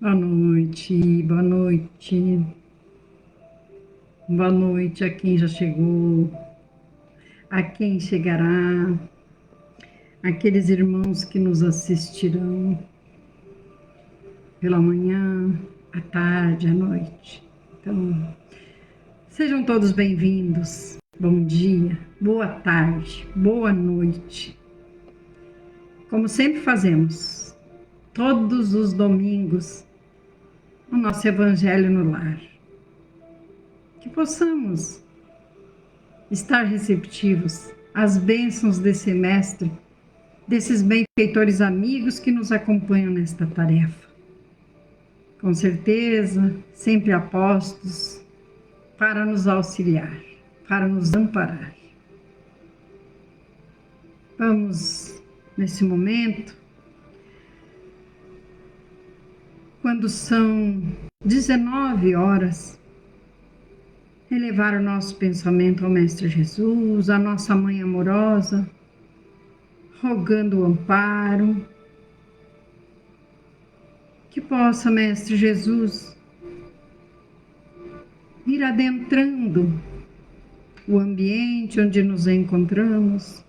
Boa noite, boa noite, boa noite a quem já chegou, a quem chegará, aqueles irmãos que nos assistirão pela manhã, à tarde, à noite. Então, sejam todos bem-vindos. Bom dia, boa tarde, boa noite. Como sempre fazemos, todos os domingos, o nosso Evangelho no Lar. Que possamos estar receptivos às bênçãos desse mestre, desses benfeitores amigos que nos acompanham nesta tarefa. Com certeza, sempre apostos para nos auxiliar, para nos amparar. Vamos, nesse momento, quando são 19 horas, elevar o nosso pensamento ao Mestre Jesus, à nossa Mãe amorosa, rogando o amparo, que possa, Mestre Jesus, ir adentrando o ambiente onde nos encontramos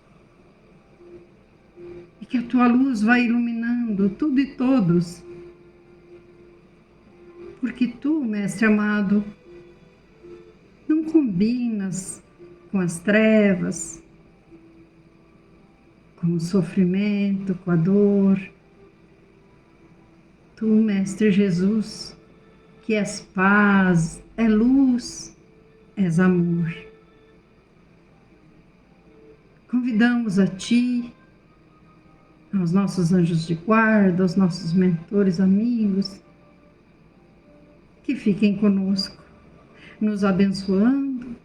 e que a Tua luz vá iluminando tudo e todos, porque Tu, Mestre amado, não combinas com as trevas, com o sofrimento, com a dor. Tu, Mestre Jesus, que és paz, é luz, és amor. Convidamos a Ti, aos nossos anjos de guarda, aos nossos mentores amigos, que fiquem conosco, nos abençoando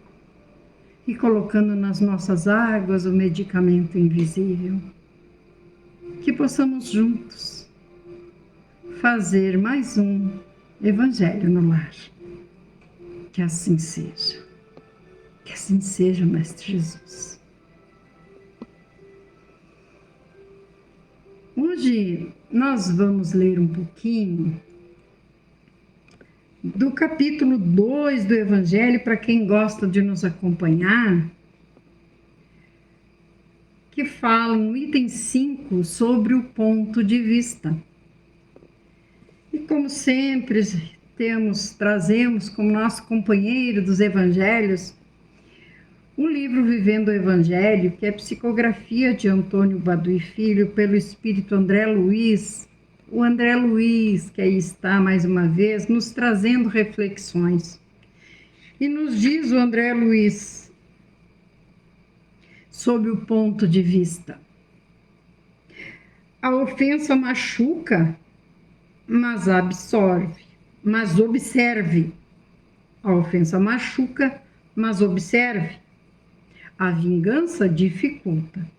e colocando nas nossas águas o medicamento invisível. Que possamos juntos fazer mais um Evangelho no Lar. Que assim seja. Que assim seja, Mestre Jesus. Hoje nós vamos ler um pouquinho do capítulo 2 do Evangelho, para quem gosta de nos acompanhar, que fala no item 5 sobre o ponto de vista. E como sempre trazemos como nosso companheiro dos Evangelhos o livro Vivendo o Evangelho, que é psicografia de Antônio Badui Filho, pelo Espírito André Luiz. O André Luiz, que aí está mais uma vez, nos trazendo reflexões. E nos diz o André Luiz, sob o ponto de vista: a ofensa machuca, mas absorve, mas observe. A ofensa machuca, mas observe. A vingança dificulta.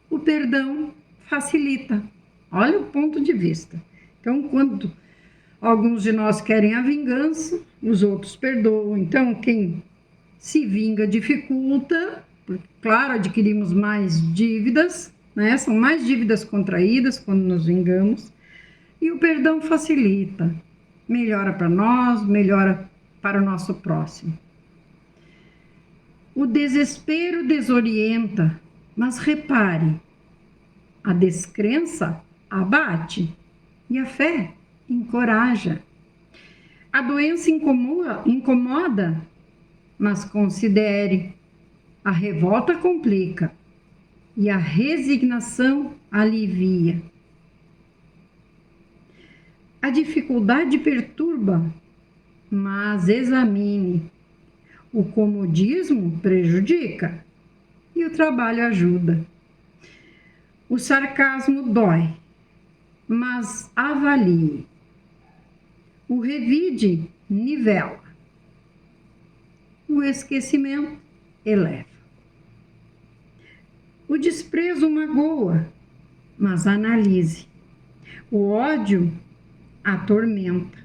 O perdão facilita. Olha o ponto de vista. Então, quando alguns de nós querem a vingança, os outros perdoam. Então, quem se vinga dificulta, porque, claro, adquirimos mais dívidas, né? São mais dívidas contraídas quando nos vingamos. E o perdão facilita. Melhora para nós, melhora para o nosso próximo. O desespero desorienta, mas repare, a descrença abate e a fé encoraja. A doença incomoda, mas considere, a revolta complica e a resignação alivia. A dificuldade perturba, mas examine. O comodismo prejudica e o trabalho ajuda. O sarcasmo dói, mas avalie. O revide nivela. O esquecimento eleva. O desprezo magoa, mas analise. O ódio atormenta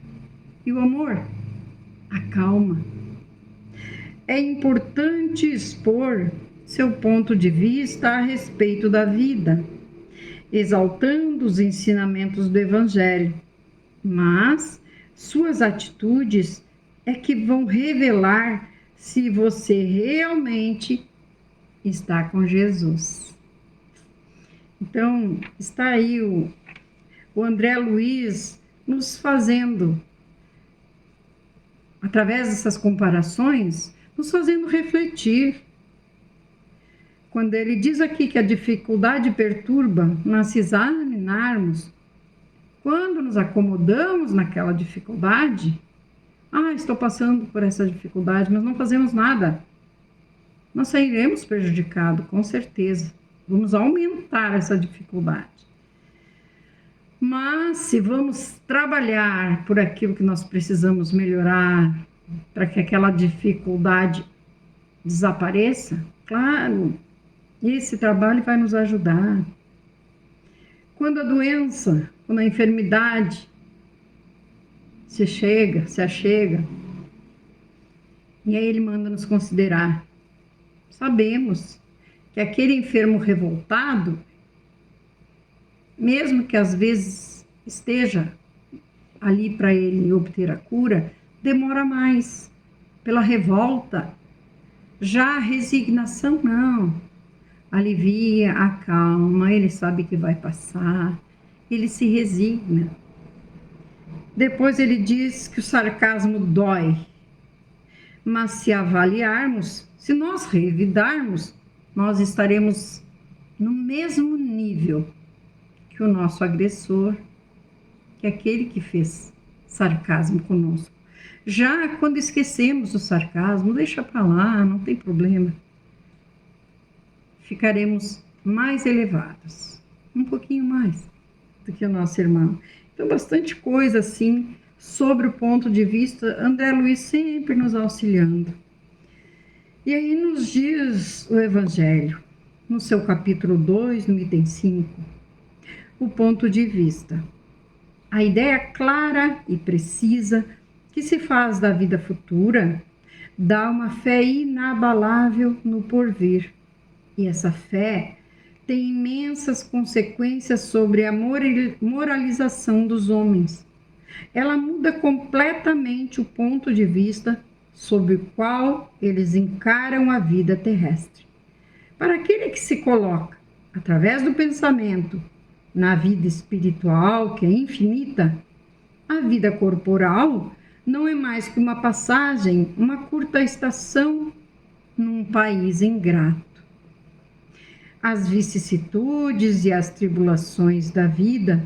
e o amor acalma. É importante expor seu ponto de vista a respeito da vida, exaltando os ensinamentos do Evangelho, mas suas atitudes é que vão revelar se você realmente está com Jesus. Então, está aí o André Luiz nos fazendo, através dessas comparações, nos fazendo refletir. Quando ele diz aqui que a dificuldade perturba, nós se examinarmos, quando nos acomodamos naquela dificuldade, estou passando por essa dificuldade, mas não fazemos nada, nós sairemos prejudicados, com certeza. Vamos aumentar essa dificuldade. Mas se vamos trabalhar por aquilo que nós precisamos melhorar, para que aquela dificuldade desapareça, claro, esse trabalho vai nos ajudar. Quando a doença, quando a enfermidade se achega, e aí ele manda nos considerar. Sabemos que aquele enfermo revoltado, mesmo que às vezes esteja ali para ele obter a cura, demora mais pela revolta. Já a resignação, não. Alivia, acalma, ele sabe que vai passar, ele se resigna. Depois ele diz que o sarcasmo dói, mas se avaliarmos, se nós revidarmos, nós estaremos no mesmo nível que o nosso agressor, que é aquele que fez sarcasmo conosco. Já quando esquecemos o sarcasmo, deixa para lá, não tem problema. Ficaremos mais elevados, um pouquinho mais do que o nosso irmão. Então, bastante coisa assim sobre o ponto de vista, André Luiz sempre nos auxiliando. E aí nos diz o Evangelho, no seu capítulo 2, no item 5, o ponto de vista. A ideia clara e precisa que se faz da vida futura dá uma fé inabalável no porvir. E essa fé tem imensas consequências sobre a moralização dos homens. Ela muda completamente o ponto de vista sob o qual eles encaram a vida terrestre. Para aquele que se coloca, através do pensamento, na vida espiritual, que é infinita, a vida corporal não é mais que uma passagem, uma curta estação num país ingrato. As vicissitudes e as tribulações da vida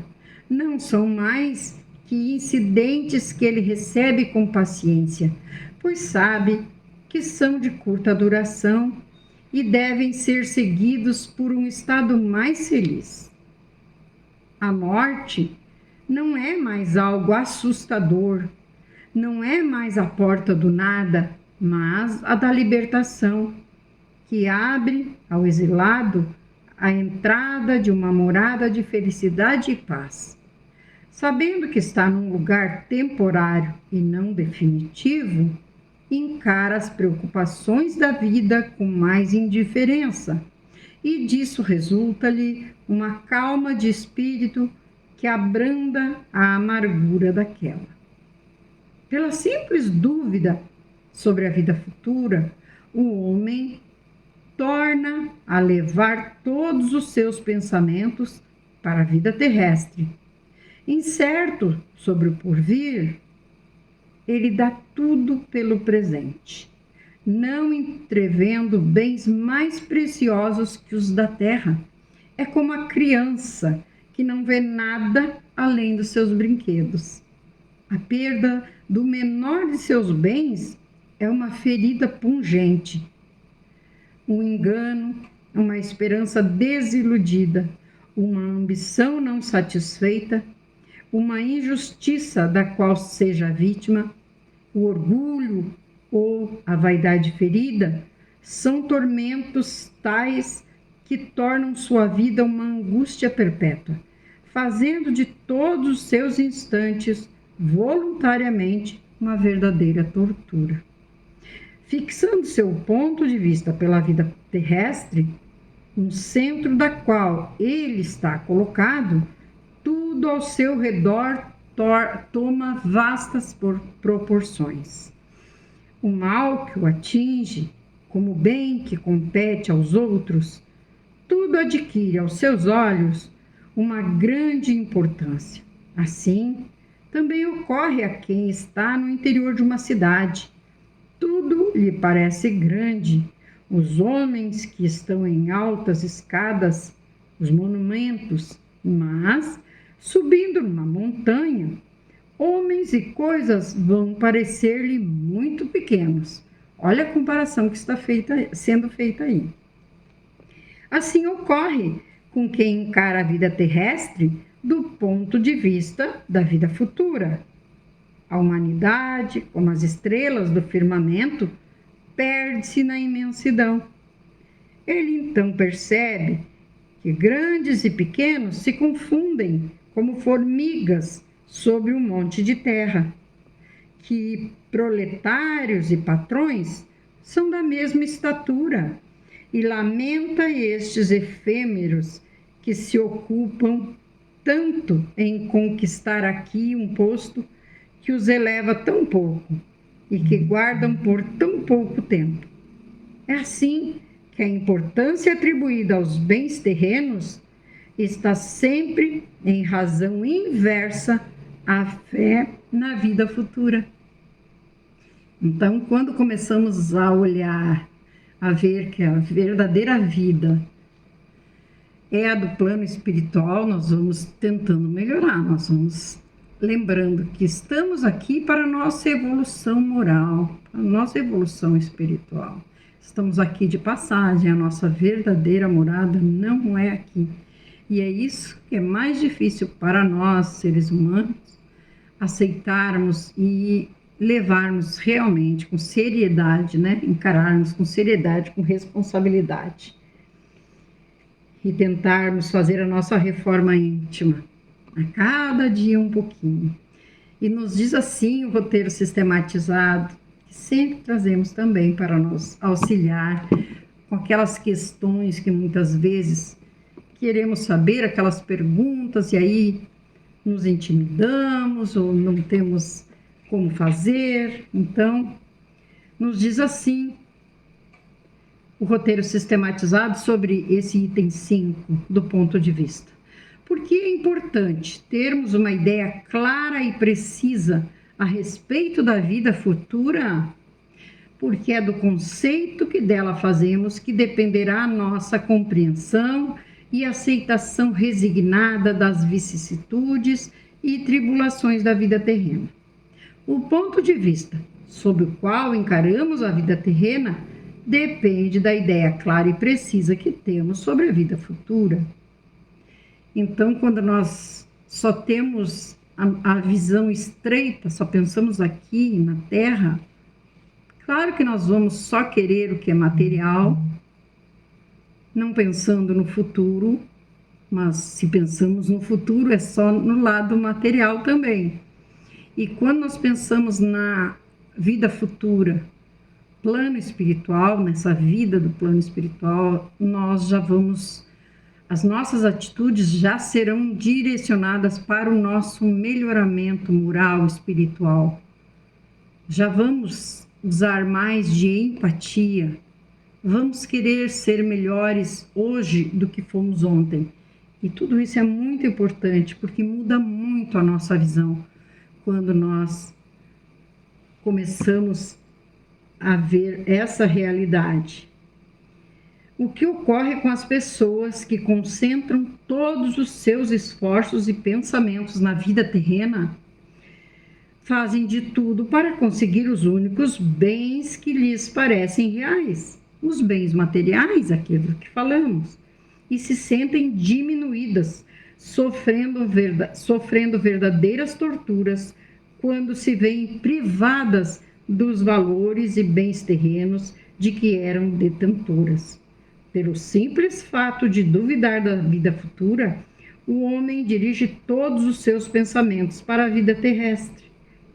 não são mais que incidentes que ele recebe com paciência, pois sabe que são de curta duração e devem ser seguidos por um estado mais feliz. A morte não é mais algo assustador, não é mais a porta do nada, mas a da libertação, que abre ao exilado a entrada de uma morada de felicidade e paz. Sabendo que está num lugar temporário e não definitivo, encara as preocupações da vida com mais indiferença, e disso resulta-lhe uma calma de espírito que abranda a amargura daquela. Pela simples dúvida sobre a vida futura, o homem torna a levar todos os seus pensamentos para a vida terrestre. Incerto sobre o porvir, ele dá tudo pelo presente, não entrevendo bens mais preciosos que os da terra. É como a criança que não vê nada além dos seus brinquedos. A perda do menor de seus bens é uma ferida pungente, um engano, uma esperança desiludida, uma ambição não satisfeita, uma injustiça da qual seja vítima, o orgulho ou a vaidade ferida, são tormentos tais que tornam sua vida uma angústia perpétua, fazendo de todos os seus instantes, voluntariamente, uma verdadeira tortura. Fixando seu ponto de vista pela vida terrestre, no centro da qual ele está colocado, tudo ao seu redor toma vastas proporções. O mal que o atinge, como o bem que compete aos outros, tudo adquire aos seus olhos uma grande importância. Assim, também ocorre a quem está no interior de uma cidade. Tudo lhe parece grande. Os homens que estão em altas escadas, os monumentos, mas, subindo numa montanha, homens e coisas vão parecer-lhe muito pequenos. Olha a comparação que está sendo feita aí. Assim ocorre com quem encara a vida terrestre do ponto de vista da vida futura. A humanidade, como as estrelas do firmamento, perde-se na imensidão. Ele então percebe que grandes e pequenos se confundem como formigas sobre um monte de terra, que proletários e patrões são da mesma estatura, e lamenta estes efêmeros que se ocupam tanto em conquistar aqui um posto que os eleva tão pouco e que guardam por tão pouco tempo. É assim que a importância atribuída aos bens terrenos está sempre em razão inversa à fé na vida futura. Então, quando começamos a olhar, a ver que a verdadeira vida é a do plano espiritual, nós vamos tentando melhorar, nós vamos lembrando que estamos aqui para a nossa evolução moral, a nossa evolução espiritual. Estamos aqui de passagem, a nossa verdadeira morada não é aqui. E é isso que é mais difícil para nós, seres humanos, aceitarmos e levarmos realmente com seriedade, né? Encararmos com seriedade, com responsabilidade. E tentarmos fazer a nossa reforma íntima, a cada dia um pouquinho. E nos diz assim o roteiro sistematizado, que sempre trazemos também para nos auxiliar com aquelas questões que muitas vezes queremos saber, aquelas perguntas, e aí nos intimidamos ou não temos como fazer. Então, nos diz assim o roteiro sistematizado sobre esse item 5 do ponto de vista. Por que é importante termos uma ideia clara e precisa a respeito da vida futura? Porque é do conceito que dela fazemos que dependerá a nossa compreensão e aceitação resignada das vicissitudes e tribulações da vida terrena. O ponto de vista sob o qual encaramos a vida terrena depende da ideia clara e precisa que temos sobre a vida futura. Então, quando nós só temos a visão estreita, só pensamos aqui na Terra, claro que nós vamos só querer o que é material, não pensando no futuro, mas se pensamos no futuro é só no lado material também. E quando nós pensamos na vida futura, plano espiritual, nessa vida do plano espiritual, nós já vamos, as nossas atitudes já serão direcionadas para o nosso melhoramento moral, espiritual. Já vamos usar mais de empatia, vamos querer ser melhores hoje do que fomos ontem. E tudo isso é muito importante, porque muda muito a nossa visão quando nós começamos a ver essa realidade. O que ocorre com as pessoas que concentram todos os seus esforços e pensamentos na vida terrena? Fazem de tudo para conseguir os únicos bens que lhes parecem reais, os bens materiais, aquilo que falamos, e se sentem diminuídas, sofrendo verdadeiras torturas quando se veem privadas dos valores e bens terrenos de que eram detentoras. Pelo simples fato de duvidar da vida futura, o homem dirige todos os seus pensamentos para a vida terrestre.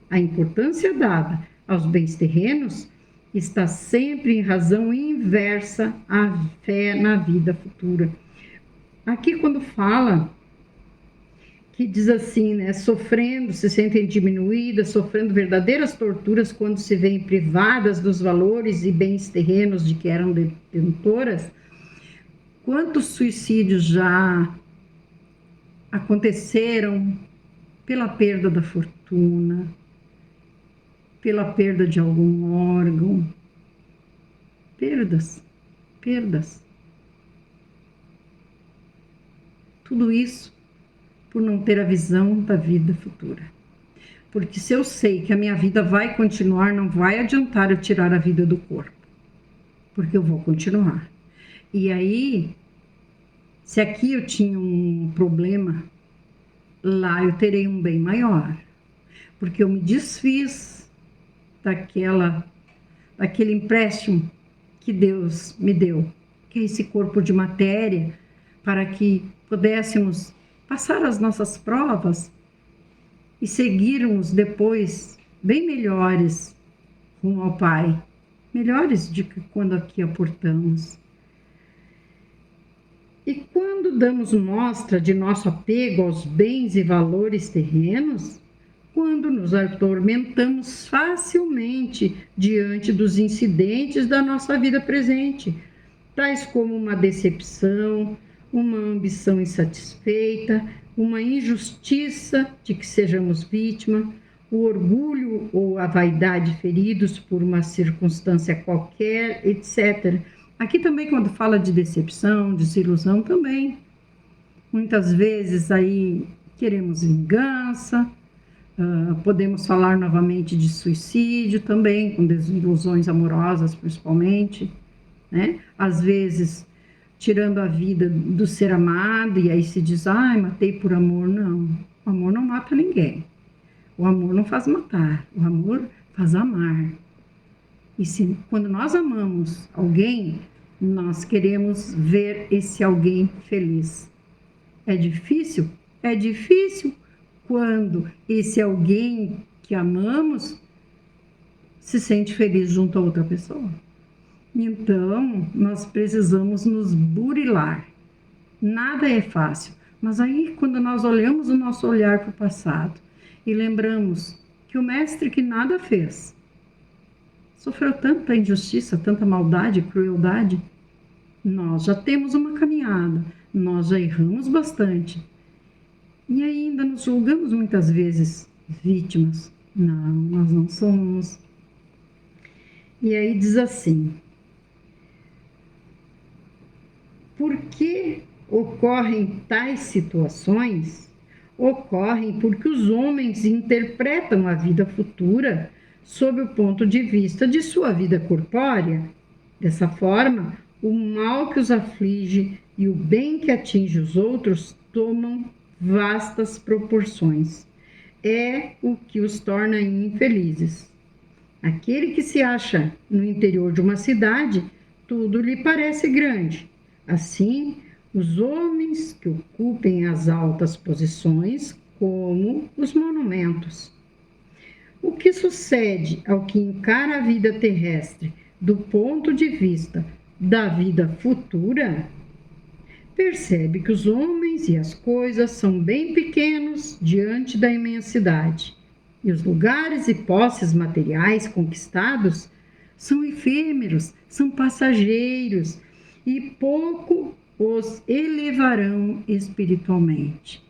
A importância dada aos bens terrenos está sempre em razão inversa à fé na vida futura. Aqui, quando fala que que diz assim, né? Sofrendo, se sentem diminuídas, sofrendo verdadeiras torturas quando se veem privadas dos valores e bens terrenos de que eram detentoras. Quantos suicídios já aconteceram pela perda da fortuna, pela perda de algum órgão? Perdas. Tudo isso por não ter a visão da vida futura. Porque se eu sei que a minha vida vai continuar, não vai adiantar eu tirar a vida do corpo, porque eu vou continuar. E aí, se aqui eu tinha um problema, lá eu terei um bem maior, porque eu me desfiz daquele empréstimo que Deus me deu, que é esse corpo de matéria, para que pudéssemos passar as nossas provas e seguirmos depois bem melhores rumo ao Pai, melhores do que quando aqui aportamos. E quando damos mostra de nosso apego aos bens e valores terrenos, quando nos atormentamos facilmente diante dos incidentes da nossa vida presente, tais como uma decepção, uma ambição insatisfeita, uma injustiça de que sejamos vítima, o orgulho ou a vaidade feridos por uma circunstância qualquer, etc. Aqui também, quando fala de decepção, desilusão, também. Muitas vezes aí queremos vingança, podemos falar novamente de suicídio também, com desilusões amorosas principalmente, né? Às vezes tirando a vida do ser amado, e aí se diz, matei por amor. Não, o amor não mata ninguém. O amor não faz matar, o amor faz amar. E quando nós amamos alguém, nós queremos ver esse alguém feliz. É difícil? É difícil quando esse alguém que amamos se sente feliz junto a outra pessoa. Então, nós precisamos nos burilar. Nada é fácil, mas aí quando nós olhamos o nosso olhar para o passado e lembramos que o mestre que nada fez, sofreu tanta injustiça, tanta maldade, crueldade, nós já temos uma caminhada, nós já erramos bastante. E ainda nos julgamos muitas vezes vítimas. Não, nós não somos. E aí diz assim: por que ocorrem tais situações? Ocorrem porque os homens interpretam a vida futura sob o ponto de vista de sua vida corpórea. Dessa forma, o mal que os aflige e o bem que atinge os outros tomam vastas proporções. É o que os torna infelizes. Aquele que se acha no interior de uma cidade, tudo lhe parece grande. Assim, os homens que ocupem as altas posições, como os monumentos. O que sucede ao que encara a vida terrestre do ponto de vista da vida futura, percebe que os homens e as coisas são bem pequenos diante da imensidade, e os lugares e posses materiais conquistados são efêmeros, são passageiros, e pouco os elevarão espiritualmente.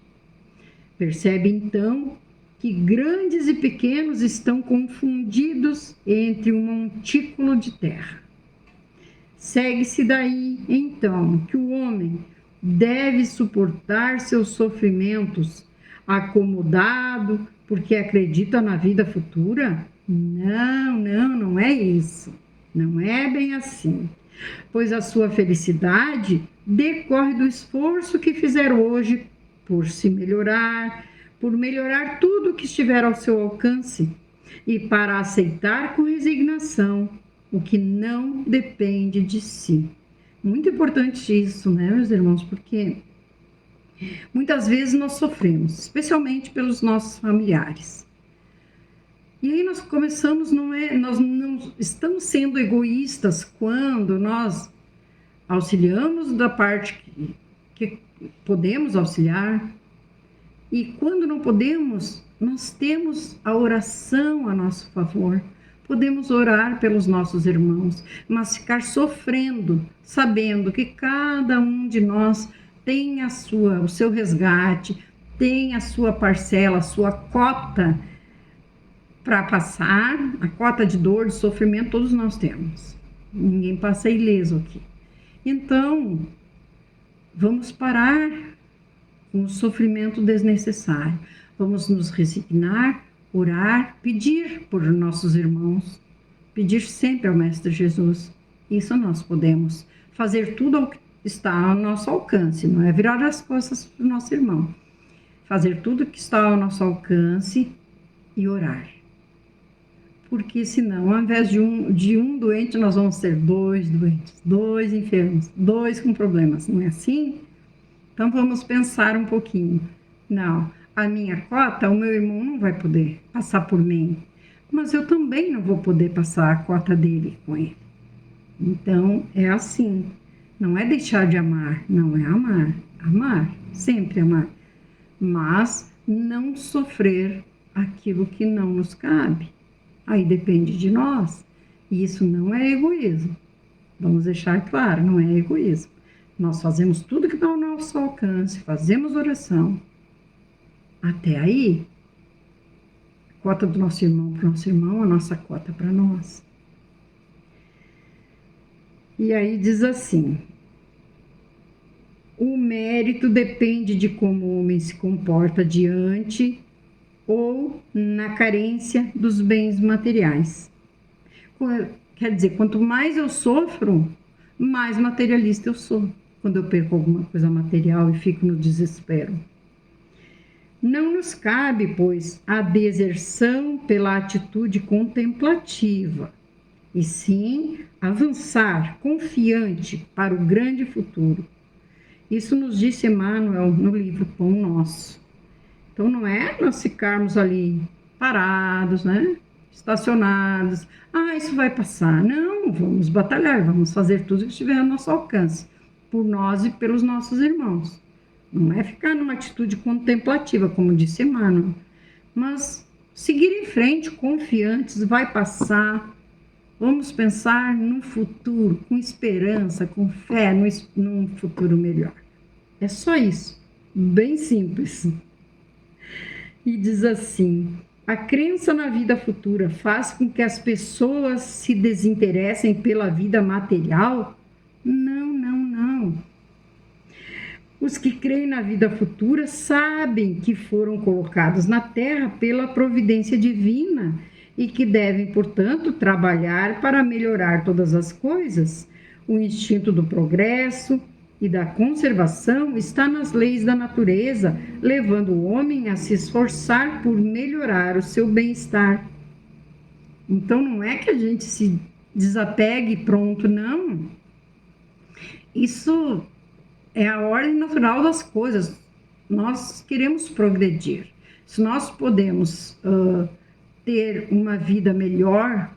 Percebe então que grandes e pequenos estão confundidos entre um montículo de terra. Segue-se daí, então, que o homem deve suportar seus sofrimentos acomodado porque acredita na vida futura? Não é isso. Não é bem assim. Pois a sua felicidade decorre do esforço que fizer hoje por se melhorar, por melhorar tudo o que estiver ao seu alcance e para aceitar com resignação o que não depende de si. Muito importante isso, né, meus irmãos? Porque muitas vezes nós sofremos, especialmente pelos nossos familiares. E aí nós começamos, nós não estamos sendo egoístas quando nós auxiliamos da parte que podemos auxiliar, E quando não podemos, nós temos a oração a nosso favor. Podemos orar pelos nossos irmãos, mas ficar sofrendo, sabendo que cada um de nós tem o seu resgate, tem a sua parcela, a sua cota para passar, a cota de dor, de sofrimento, todos nós temos. Ninguém passa ileso aqui. Então, vamos parar com o sofrimento desnecessário. Vamos nos resignar, orar, pedir por nossos irmãos, pedir sempre ao Mestre Jesus. Isso nós podemos fazer tudo o que está ao nosso alcance, não é virar as costas para o nosso irmão. Fazer tudo o que está ao nosso alcance e orar. Porque senão, ao invés de um doente, nós vamos ter 2 doentes, 2 enfermos, 2 com problemas, não é assim? Então vamos pensar um pouquinho. Não, a minha cota, o meu irmão não vai poder passar por mim, mas eu também não vou poder passar a cota dele com ele. Então é assim, não é deixar de amar, não é amar, sempre amar, mas não sofrer aquilo que não nos cabe. Aí depende de nós. E isso não é egoísmo. Vamos deixar claro, não é egoísmo. Nós fazemos tudo que está ao nosso alcance, fazemos oração. Até aí, a cota do nosso irmão para o nosso irmão, a nossa cota para nós. E aí diz assim: o mérito depende de como o homem se comporta diante ou na carência dos bens materiais. Quer dizer, quanto mais eu sofro, mais materialista eu sou, quando eu perco alguma coisa material e fico no desespero. Não nos cabe, pois, a deserção pela atitude contemplativa, e sim avançar confiante para o grande futuro. Isso nos disse Emmanuel no livro Pão Nosso. Então, não é nós ficarmos ali parados, né? Estacionados. Isso vai passar. Não, vamos batalhar, vamos fazer tudo que estiver ao nosso alcance, por nós e pelos nossos irmãos. Não é ficar numa atitude contemplativa, como disse Emmanuel, mas seguir em frente, confiantes, vai passar. Vamos pensar no futuro, com esperança, com fé, num futuro melhor. É só isso, bem simples. E diz assim: a crença na vida futura faz com que as pessoas se desinteressem pela vida material? Não. Os que creem na vida futura sabem que foram colocados na Terra pela providência divina e que devem, portanto, trabalhar para melhorar todas as coisas. O instinto do progresso e da conservação está nas leis da natureza, levando o homem a se esforçar por melhorar o seu bem-estar. Então, não é que a gente se desapegue e pronto, não. Isso é a ordem natural das coisas. Nós queremos progredir. Se nós podemos ter uma vida melhor,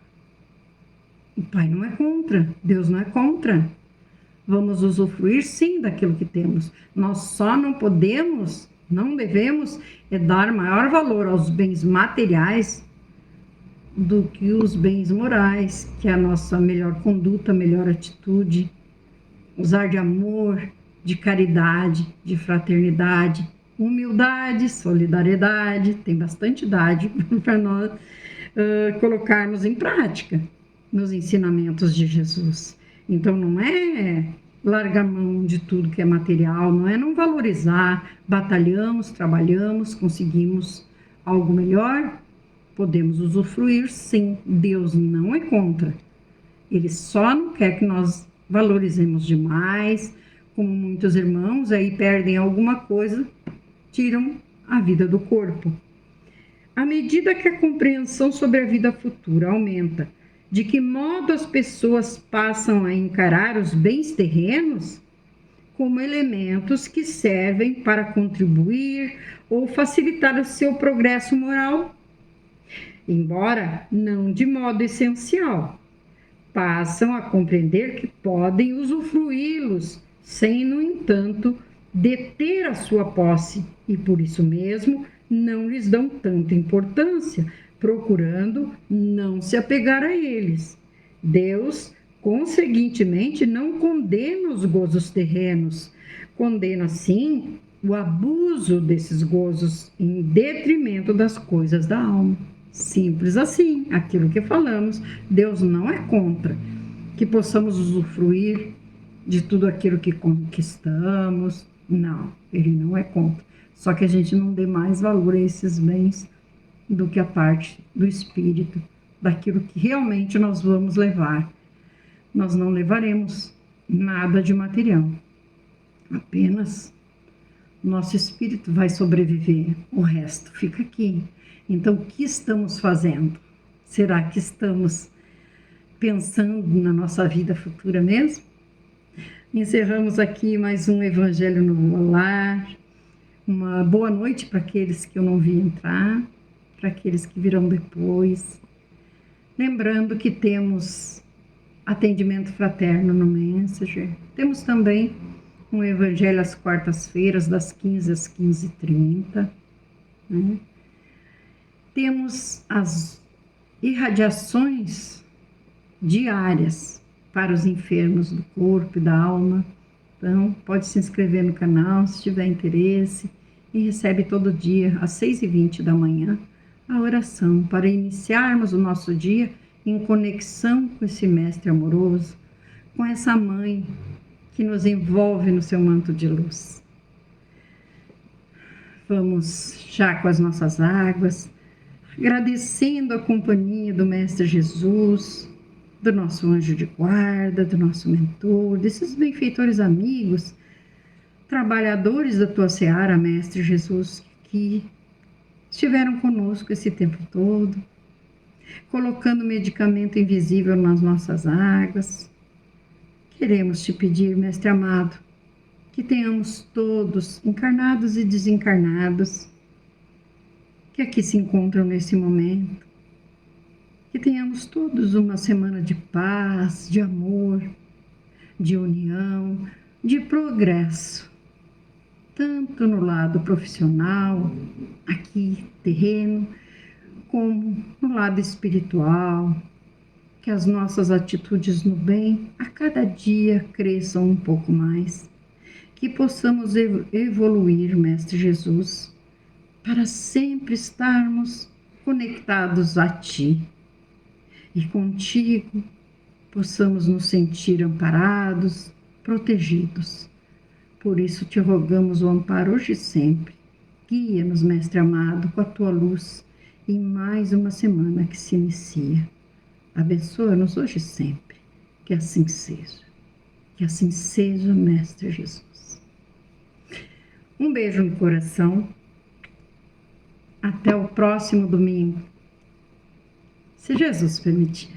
o Pai não é contra, Deus não é contra. Vamos usufruir sim daquilo que temos. Nós só não podemos, não devemos dar maior valor aos bens materiais do que os bens morais, que é a nossa melhor conduta, melhor atitude. Usar de amor, de caridade, de fraternidade, humildade, solidariedade, tem bastante idade para nós colocarmos em prática nos ensinamentos de Jesus. Então, não é largar mão de tudo que é material, não é não valorizar, batalhamos, trabalhamos, conseguimos algo melhor, podemos usufruir, sim. Deus não é contra. Ele só não quer que nós valorizemos demais, como muitos irmãos aí perdem alguma coisa, tiram a vida do corpo. À medida que a compreensão sobre a vida futura aumenta, de que modo as pessoas passam a encarar os bens terrenos como elementos que servem para contribuir ou facilitar o seu progresso moral, embora não de modo essencial, passam a compreender que podem usufruí-los sem, no entanto, deter a sua posse e, por isso mesmo, não lhes dão tanta importância, procurando não se apegar a eles. Deus, conseguintemente, não condena os gozos terrenos, condena, sim, o abuso desses gozos em detrimento das coisas da alma. Simples assim, aquilo que falamos, Deus não é contra que possamos usufruir de tudo aquilo que conquistamos. Não, ele não é contra. Só que a gente não dê mais valor a esses bens do que a parte do espírito, daquilo que realmente nós vamos levar. Nós não levaremos nada de material, apenas nosso espírito vai sobreviver, o resto fica aqui. Então, o que estamos fazendo? Será que estamos pensando na nossa vida futura mesmo? Encerramos aqui mais um Evangelho no Lar. Uma boa noite para aqueles que eu não vi entrar, para aqueles que virão depois. Lembrando que temos atendimento fraterno no Messenger. Temos também um Evangelho às quartas-feiras, das 15 às 15h30. Né? Temos as irradiações diárias para os enfermos do corpo e da alma. Então, pode se inscrever no canal se tiver interesse e recebe todo dia, às 6h20 da manhã, a oração para iniciarmos o nosso dia em conexão com esse Mestre amoroso, com essa Mãe que nos envolve no seu manto de luz. Vamos já com as nossas águas, agradecendo a companhia do Mestre Jesus, do nosso anjo de guarda, do nosso mentor, desses benfeitores amigos, trabalhadores da tua seara, Mestre Jesus, que estiveram conosco esse tempo todo, colocando medicamento invisível nas nossas águas. Queremos te pedir, Mestre amado, que tenhamos todos, encarnados e desencarnados, que aqui se encontram nesse momento, que tenhamos todos uma semana de paz, de amor, de união, de progresso, tanto no lado profissional, aqui terreno, como no lado espiritual, que as nossas atitudes no bem a cada dia cresçam um pouco mais, que possamos evoluir, Mestre Jesus, para sempre estarmos conectados a Ti e contigo possamos nos sentir amparados, protegidos. Por isso te rogamos o amparo hoje e sempre. Guia-nos, Mestre amado, com a Tua luz em mais uma semana que se inicia. Abençoa-nos hoje e sempre. Que assim seja. Que assim seja, Mestre Jesus. Um beijo no coração. Até o próximo domingo, se Jesus permitir.